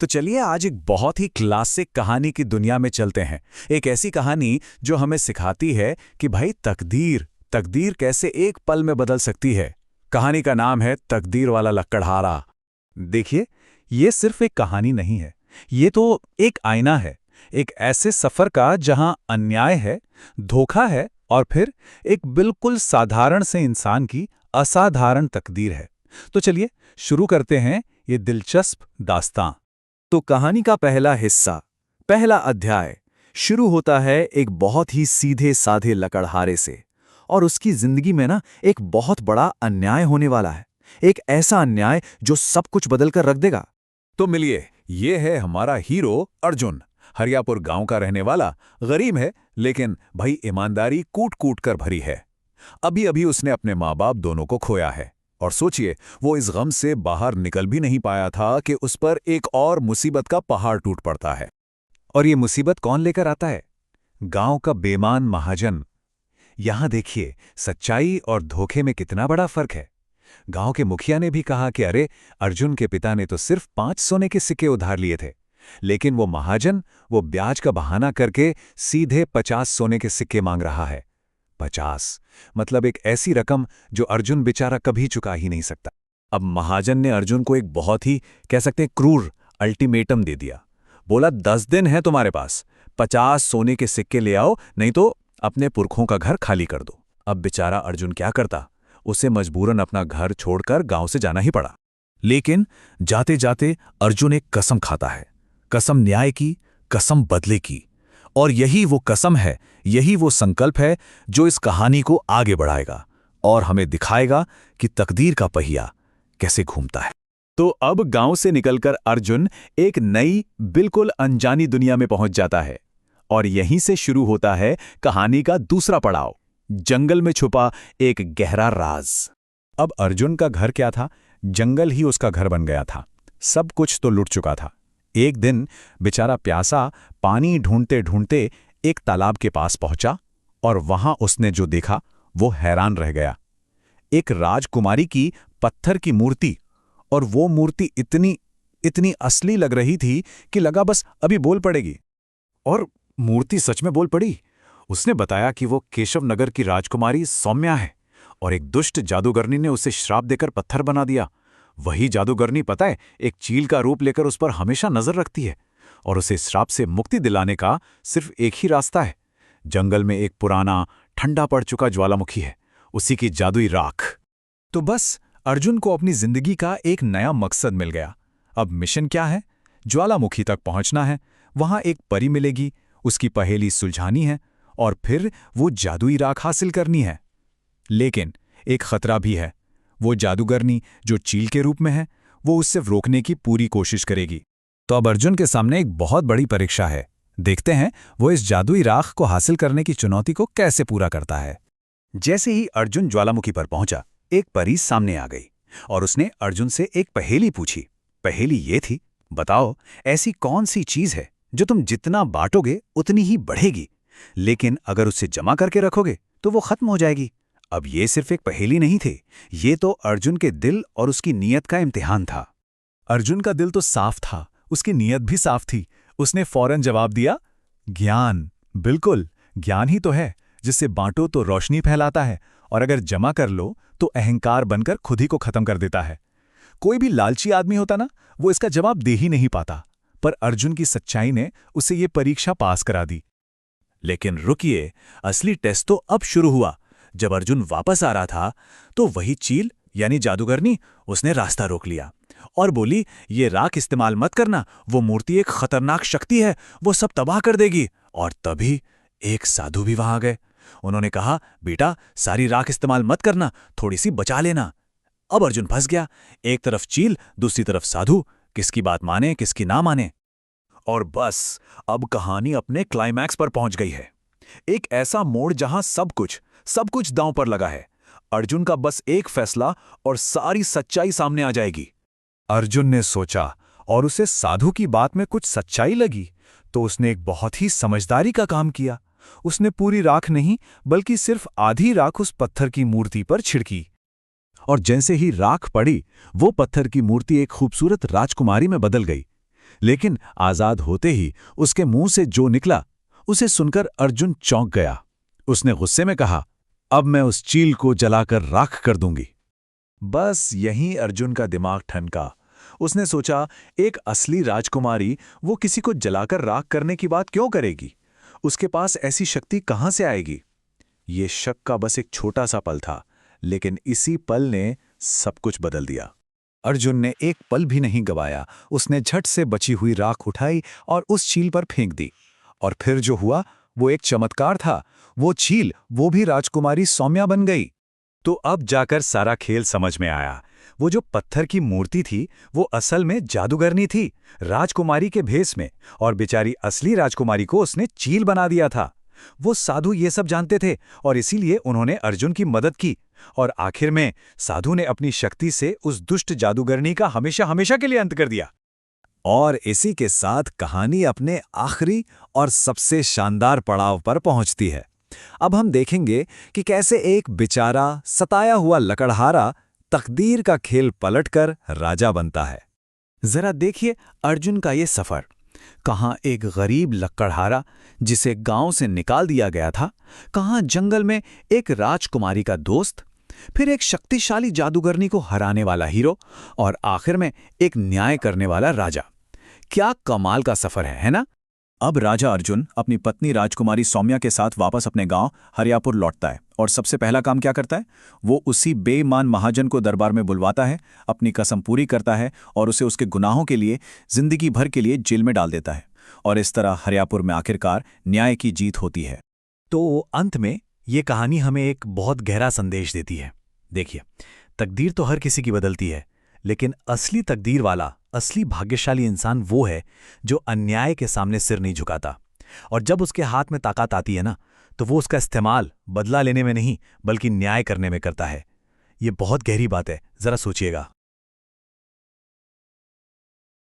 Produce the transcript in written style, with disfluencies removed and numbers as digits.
तो चलिए आज एक बहुत ही क्लासिक कहानी की दुनिया में चलते हैं। एक ऐसी कहानी जो हमें सिखाती है कि भाई तकदीर तकदीर कैसे एक पल में बदल सकती है। कहानी का नाम है तकदीर वाला लक्कड़हारा। देखिए, ये सिर्फ एक कहानी नहीं है, ये तो एक आईना है। एक ऐसे सफर का जहां अन्याय है, धोखा है और फिर एक बिल्कुल साधारण से इंसान की असाधारण तकदीर है। तो चलिए शुरू करते हैं ये दिलचस्प दास्तां। तो कहानी का पहला हिस्सा, पहला अध्याय शुरू होता है एक बहुत ही सीधे साधे लकड़हारे से। और उसकी जिंदगी में एक बहुत बड़ा अन्याय होने वाला है। एक ऐसा अन्याय जो सब कुछ बदल कर रख देगा। तो मिलिए, ये है हमारा हीरो अर्जुन। हरियापुर गांव का रहने वाला, गरीब है लेकिन भाई ईमानदारी कूट कूट कर भरी है। अभी अभी उसने अपने माँ बाप दोनों को खोया है और सोचिए, वो इस गम से बाहर निकल भी नहीं पाया था कि उस पर एक और मुसीबत का पहाड़ टूट पड़ता है। और ये मुसीबत कौन लेकर आता है? गांव का बेईमान महाजन। यहां देखिए, सच्चाई और धोखे में कितना बड़ा फर्क है। गांव के मुखिया ने भी कहा कि अरे, अर्जुन के पिता ने तो सिर्फ 5 सोने के सिक्के उधार लिए थे, लेकिन वो महाजन वो ब्याज का बहाना करके सीधे 50 सोने के सिक्के मांग रहा है। 50 मतलब एक ऐसी रकम जो अर्जुन बेचारा कभी चुका ही नहीं सकता। अब महाजन ने अर्जुन को एक बहुत ही, कह सकते हैं, क्रूर अल्टीमेटम दे दिया। बोला 10 दिन है तुम्हारे पास, 50 सोने के सिक्के ले आओ, नहीं तो अपने पुरखों का घर खाली कर दो। अब बेचारा अर्जुन क्या करता, उसे मजबूरन अपना घर छोड़कर गांव से जाना ही पड़ा। लेकिन जाते जाते अर्जुन एक कसम खाता है, कसम न्याय की, कसम बदले की। और यही वो कसम है, यही वो संकल्प है जो इस कहानी को आगे बढ़ाएगा और हमें दिखाएगा कि तकदीर का पहिया कैसे घूमता है। तो अब गांव से निकलकर अर्जुन एक नई, बिल्कुल अनजानी दुनिया में पहुंच जाता है। और यहीं से शुरू होता है कहानी का दूसरा पड़ाव, जंगल में छुपा एक गहरा राज। अब अर्जुन का घर क्या था? जंगल ही उसका घर बन गया था। सब कुछ तो लुट चुका था। एक दिन बेचारा प्यासा पानी ढूंढते ढूंढते एक तालाब के पास पहुंचा और वहां उसने जो देखा वो हैरान रह गया। एक राजकुमारी की पत्थर की मूर्ति, और वो मूर्ति इतनी असली लग रही थी कि लगा बस अभी बोल पड़ेगी। और मूर्ति सच में बोल पड़ी। उसने बताया कि वो केशव नगर की राजकुमारी सौम्या है और एक दुष्ट जादूगरनी ने उसे श्राप देकर पत्थर बना दिया। वही जादूगरनी, पता है, एक चील का रूप लेकर उस पर हमेशा नजर रखती है और उसे श्राप से मुक्ति दिलाने का सिर्फ एक ही रास्ता है। जंगल में एक पुराना ठंडा पड़ चुका ज्वालामुखी है, उसी की जादुई राख। तो बस अर्जुन को अपनी जिंदगी का एक नया मकसद मिल गया। अब मिशन क्या है? ज्वालामुखी तक पहुंचना है, वहां एक परी मिलेगी, उसकी पहेली सुलझानी है और फिर वो जादुई राख हासिल करनी है। लेकिन एक खतरा भी है। वो जादूगरनी जो चील के रूप में है, वो उससे रोकने की पूरी कोशिश करेगी। तो अब अर्जुन के सामने एक बहुत बड़ी परीक्षा है। देखते हैं वो इस जादुई राख को हासिल करने की चुनौती को कैसे पूरा करता है। जैसे ही अर्जुन ज्वालामुखी पर पहुंचा, एक परी सामने आ गई और उसने अर्जुन से एक पहेली पूछी। पहेली ये थी, बताओ ऐसी कौन सी चीज है जो तुम जितना बांटोगे उतनी ही बढ़ेगी, लेकिन अगर उसे जमा करके रखोगे तो वो खत्म हो जाएगी। अब ये सिर्फ एक पहेली नहीं थी, ये तो अर्जुन के दिल और उसकी नीयत का इम्तिहान था। अर्जुन का दिल तो साफ था, उसकी नीयत भी साफ थी। उसने फौरन जवाब दिया, ज्ञान। बिल्कुल, ज्ञान ही तो है जिससे बांटो तो रोशनी फैलाता है और अगर जमा कर लो तो अहंकार बनकर खुद ही को खत्म कर देता है। कोई भी लालची आदमी होता ना, वो इसका जवाब दे ही नहीं पाता, पर अर्जुन की सच्चाई ने उसे ये परीक्षा पास करा दी। लेकिन रुकिए, असली टेस्ट तो अब शुरू हुआ। जब अर्जुन वापस आ रहा था तो वही चील यानी जादूगरनी, उसने रास्ता रोक लिया और बोली, ये राख इस्तेमाल मत करना, वो मूर्ति एक खतरनाक शक्ति है, वो सब तबाह कर देगी। और तभी एक साधु भी वहां आ गए। उन्होंने कहा, बेटा सारी राख इस्तेमाल मत करना, थोड़ी सी बचा लेना। अब अर्जुन फंस गया, एक तरफ चील, दूसरी तरफ साधु, किसकी बात माने किसकी ना माने। और बस अब कहानी अपने क्लाइमैक्स पर पहुंच गई है। एक ऐसा मोड़ जहां सब कुछ दांव पर लगा है। अर्जुन का बस एक फैसला और सारी सच्चाई सामने आ जाएगी। अर्जुन ने सोचा और उसे साधु की बात में कुछ सच्चाई लगी, तो उसने एक बहुत ही समझदारी का काम किया। उसने पूरी राख नहीं बल्कि सिर्फ आधी राख उस पत्थर की मूर्ति पर छिड़की। और जैसे ही राख पड़ी, वो पत्थर की मूर्ति एक खूबसूरत राजकुमारी में बदल गई। लेकिन आजाद होते ही उसके मुंह से जो निकला उसे सुनकर अर्जुन चौंक गया। उसने गुस्से में कहा, अब मैं उस चील को जलाकर राख कर दूंगी। बस यहीं अर्जुन का दिमाग ठनका। उसने सोचा, एक असली राजकुमारी वो किसी को जलाकर राख करने की बात क्यों करेगी? उसके पास ऐसी शक्ति कहां से आएगी? ये शक का बस एक छोटा सा पल था, लेकिन इसी पल ने सब कुछ बदल दिया। अर्जुन ने एक पल भी नहीं गवाया। उसने झट से बची हुई राख उठाई और उस चील पर फेंक दी। और फिर जो हुआ वो एक चमत्कार था। वो चील, वो भी राजकुमारी सौम्या बन गई। तो अब जाकर सारा खेल समझ में आया। वो जो पत्थर की मूर्ति थी वो असल में जादूगरनी थी, राजकुमारी के भेष में, और बेचारी असली राजकुमारी को उसने चील बना दिया था। वो साधु ये सब जानते थे और इसीलिए उन्होंने अर्जुन की मदद की। और आखिर में साधु ने अपनी शक्ति से उस दुष्ट जादूगरनी का हमेशा हमेशा के लिए अंत कर दिया। और इसी के साथ कहानी अपने आखिरी और सबसे शानदार पड़ाव पर पहुंचती है। अब हम देखेंगे कि कैसे एक बेचारा सताया हुआ लकड़हारा तकदीर का खेल पलटकर राजा बनता है। जरा देखिए अर्जुन का ये सफर। कहाँ एक गरीब लकड़हारा जिसे गांव से निकाल दिया गया था, कहाँ जंगल में एक राजकुमारी का दोस्त, फिर एक शक्तिशाली जादूगरनी को हराने वाला हीरो, और आखिर में एक न्याय करने वाला राजा। क्या कमाल का सफर है ना? अब राजा अर्जुन अपनी पत्नी राजकुमारी सौम्या के साथ वापस अपने गांव हरियापुर लौटता है और सबसे पहला काम क्या करता है? वो उसी बेईमान महाजन को दरबार में बुलवाता है, अपनी कसम पूरी करता है और उसे उसके गुनाहों के लिए जिंदगी भर के लिए जेल में डाल देता है। और इस तरह हरियापुर में आखिरकार न्याय की जीत होती है। तो अंत में ये कहानी हमें एक बहुत गहरा संदेश देती है। देखिए, तकदीर तो हर किसी की बदलती है, लेकिन असली तकदीर वाला, असली भाग्यशाली इंसान वो है जो अन्याय के सामने सिर नहीं झुकाता। और जब उसके हाथ में ताकत आती है ना, तो वो उसका इस्तेमाल बदला लेने में नहीं बल्कि न्याय करने में करता है। ये बहुत गहरी बात है, जरा सोचिएगा।